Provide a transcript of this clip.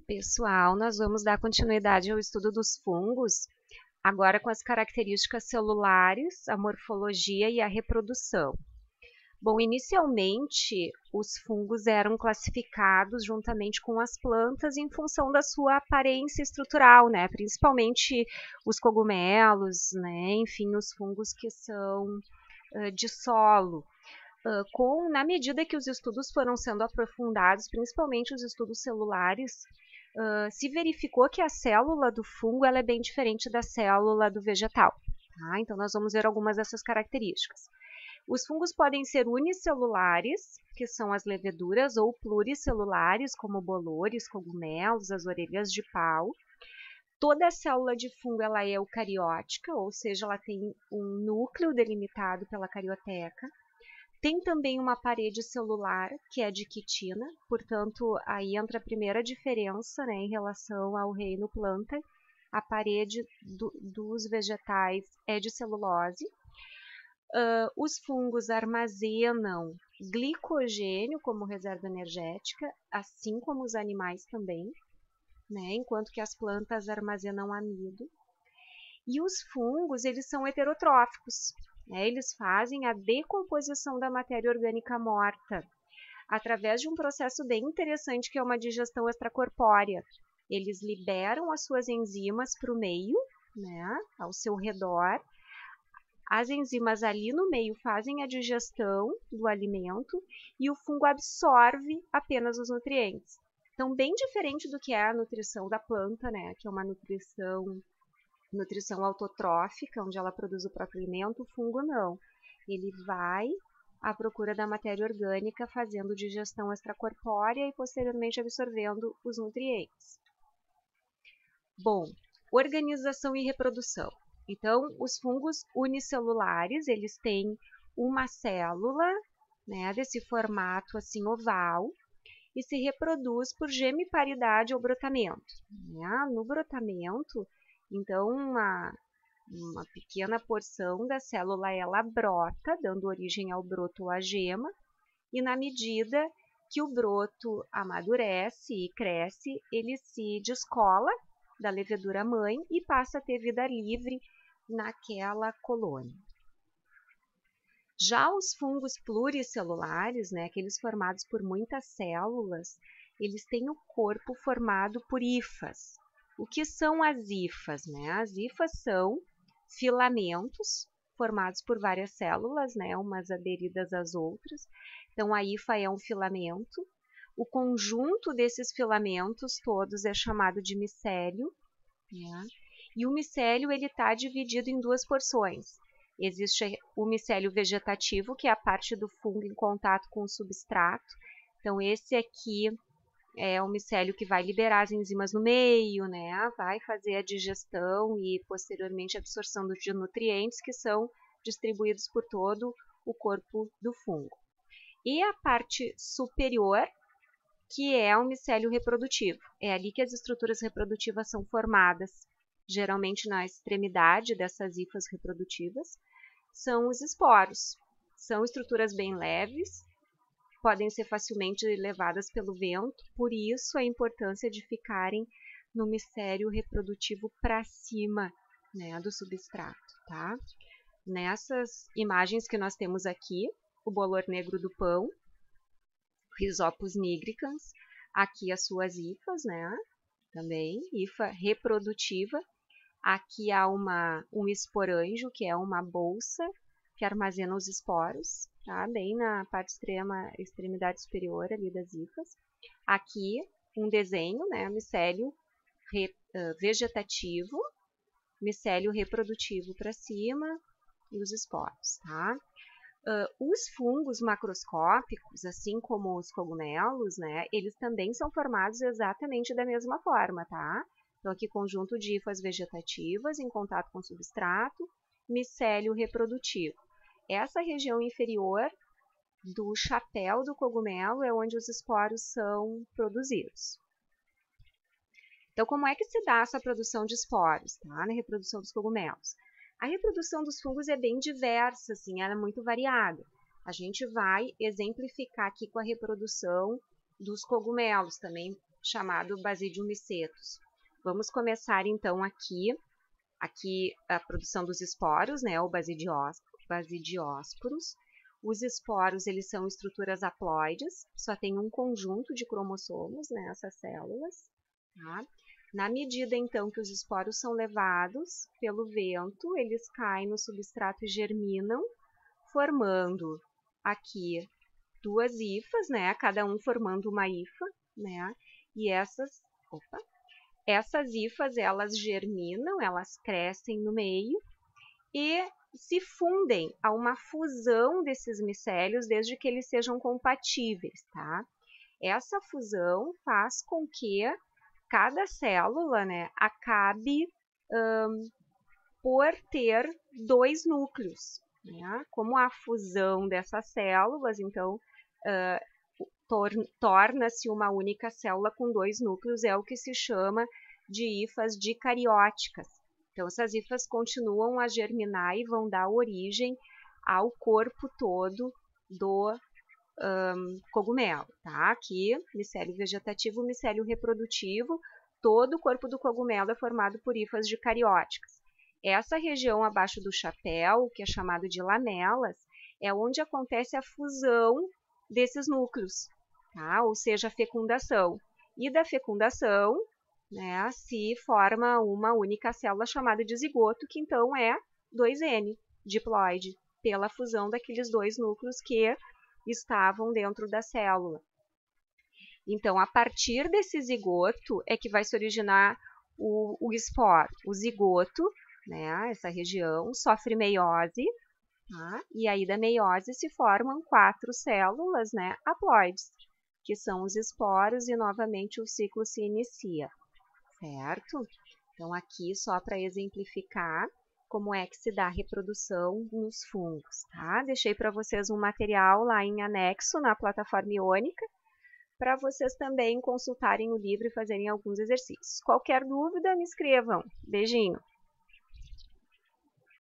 Pessoal, nós vamos dar continuidade ao estudo dos fungos, agora com as características celulares, a morfologia e a reprodução. Bom, inicialmente, os fungos eram classificados juntamente com as plantas em função da sua aparência estrutural, né? Principalmente os cogumelos, né? Enfim, os fungos que são de solo. Na medida que os estudos foram sendo aprofundados, principalmente os estudos celulares, se verificou que a célula do fungo ela é bem diferente da célula do vegetal. Tá? Então, nós vamos ver algumas dessas características. Os fungos podem ser unicelulares, que são as leveduras, ou pluricelulares, como bolores, cogumelos, as orelhas de pau. Toda célula de fungo ela é eucariótica, ou seja, ela tem um núcleo delimitado pela carioteca. Tem também uma parede celular, que é de quitina, portanto, aí entra a primeira diferença, né, em relação ao reino planta. A parede dos vegetais é de celulose. Os fungos armazenam glicogênio como reserva energética, assim como os animais também, né, enquanto que as plantas armazenam amido. E os fungos, eles são heterotróficos. Eles fazem a decomposição da matéria orgânica morta através de um processo bem interessante que é uma digestão extracorpórea. Eles liberam as suas enzimas para o meio, né, ao seu redor. As enzimas ali no meio fazem a digestão do alimento e o fungo absorve apenas os nutrientes. Então, bem diferente do que é a nutrição da planta, né, que é uma nutrição autotrófica, onde ela produz o próprio alimento, o fungo não. Ele vai à procura da matéria orgânica, fazendo digestão extracorpórea e posteriormente absorvendo os nutrientes. Bom, organização e reprodução. Então, os fungos unicelulares, eles têm uma célula, né, desse formato assim oval, e se reproduz por gemiparidade ou brotamento. Né? No brotamento, então, uma pequena porção da célula ela brota, dando origem ao broto ou à gema, e na medida que o broto amadurece e cresce, ele se descola da levedura mãe e passa a ter vida livre naquela colônia. Já os fungos pluricelulares, né, aqueles formados por muitas células, eles têm o corpo formado por hifas. O que são as hifas? Né? As hifas são filamentos formados por várias células, né, umas aderidas às outras. Então, a hifa é um filamento. O conjunto desses filamentos todos é chamado de micélio. Né? E o micélio está dividido em duas porções. Existe o micélio vegetativo, que é a parte do fungo em contato com o substrato. Então, esse aqui é o micélio que vai liberar as enzimas no meio, né? Vai fazer a digestão e, posteriormente, a absorção de nutrientes que são distribuídos por todo o corpo do fungo. E a parte superior, que é o micélio reprodutivo. É ali que as estruturas reprodutivas são formadas. Geralmente na extremidade dessas hifas reprodutivas, são os esporos. São estruturas bem leves, podem ser facilmente levadas pelo vento, por isso a importância de ficarem no micélio reprodutivo para cima, né, do substrato. Tá? Nessas imagens que nós temos aqui, o bolor negro do pão, Rhizopus nigricans, aqui as suas hifas, né, também, hifa reprodutiva. Aqui há um esporângio, que é uma bolsa que armazena os esporos, tá? Bem na parte extremidade superior ali das hifas. Aqui um desenho, né? Micélio vegetativo, micélio reprodutivo para cima e os esporos. Tá? Os fungos macroscópicos, assim como os cogumelos, né? Eles também são formados exatamente da mesma forma, tá? Então, aqui, conjunto de hifas vegetativas em contato com o substrato, micélio reprodutivo. Essa região inferior do chapéu do cogumelo é onde os esporos são produzidos. Então, como é que se dá essa produção de esporos, tá? Na reprodução dos cogumelos? A reprodução dos fungos é bem diversa, assim, ela é muito variada. A gente vai exemplificar aqui com a reprodução dos cogumelos, também chamado Basidium micetus. Vamos começar então aqui a produção dos esporos, né, o basidiósporos. Os esporos, eles são estruturas haploides, só tem um conjunto de cromossomos nessas células. Tá? Na medida, então, que os esporos são levados pelo vento, eles caem no substrato e germinam, formando aqui duas hifas, né, cada um formando uma hifa, né, e essas hifas, elas germinam, elas crescem no meio e se fundem a uma fusão desses micélios desde que eles sejam compatíveis, tá? Essa fusão faz com que cada célula, né, acabe por ter dois núcleos, né? Como a fusão dessas células, então, torna-se uma única célula com dois núcleos, é o que se chama de hifas dicarióticas. Então, essas hifas continuam a germinar e vão dar origem ao corpo todo do cogumelo, tá? Aqui, micélio vegetativo, micélio reprodutivo, todo o corpo do cogumelo é formado por hifas dicarióticas. Essa região abaixo do chapéu, que é chamado de lamelas, é onde acontece a fusão desses núcleos, tá? Ou seja, a fecundação. E da fecundação, né, se forma uma única célula chamada de zigoto, que então é 2N, diploide, pela fusão daqueles dois núcleos que estavam dentro da célula. Então, a partir desse zigoto é que vai se originar o esporo. O zigoto, né, essa região, sofre meiose, tá? E aí da meiose se formam 4 células, né, haploides, que são os esporos, e novamente o ciclo se inicia, certo? Então, aqui só para exemplificar como é que se dá a reprodução nos fungos, tá? Deixei para vocês um material lá em anexo na plataforma Iônica, para vocês também consultarem o livro e fazerem alguns exercícios. Qualquer dúvida, me escrevam. Beijinho!